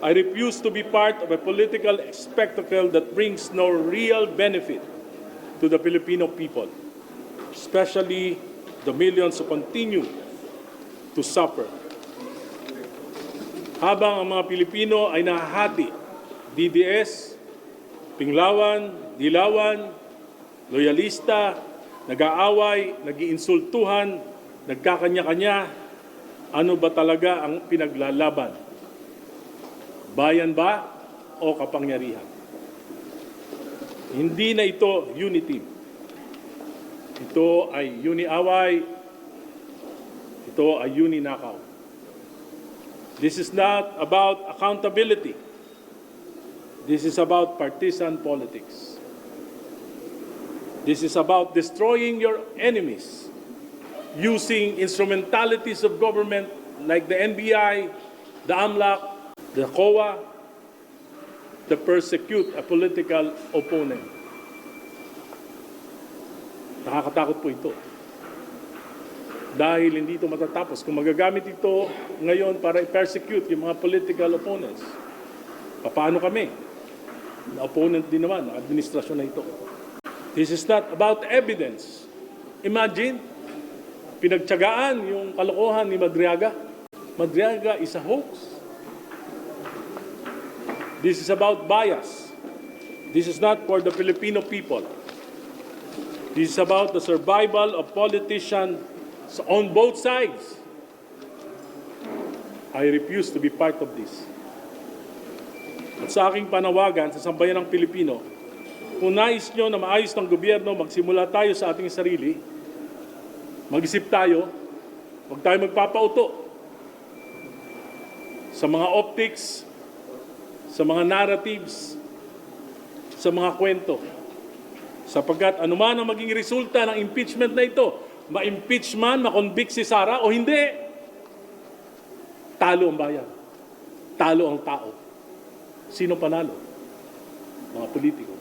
I refuse to be part of a political spectacle that brings no real benefit to the Filipino people, especially the millions who continue to suffer. Habang ang mga Pilipino ay nahahati, DDS, Pinglawan, Dilawan, loyalista, nag-aaway, nag-iinsultuhan, nagkakanya-kanya, ano ba talaga ang pinaglalaban? Bayan ba o kapangyarihan? Hindi na ito unity. Ito ay uni-away. Ito ay uni-nakaw. This is not about accountability. This is about partisan politics. This is about destroying your enemies, using instrumentalities of government like the NBI, the AMLAC, the COA, to persecute a political opponent. Nakakatakot po ito. Dahil hindi ito matatapos. Kung magagamit ito ngayon para i-persecute yung mga political opponents, paano kami? Opponent din naman ng administrasyon na ito. This is not about evidence. Imagine, pinagtiyagaan yung kalokohan ni Madriaga. Madriaga is a hoax. This is about bias. This is not for the Filipino people. This is about the survival of politicians on both sides. I refuse to be part of this. At sa aking panawagan sa sambayan ng Pilipino, kung nais nyo na maayos ng gobyerno, magsimula tayo sa ating sarili, mag-isip tayo, huwag tayo magpapauto sa mga optics, sa mga narratives, sa mga kwento. Sapagkat anuman ang maging resulta ng impeachment na ito, ma-impeach man, ma-convict si Sara o hindi, talo ang bayan. Talo ang tao. Sino panalo? Mga politiko.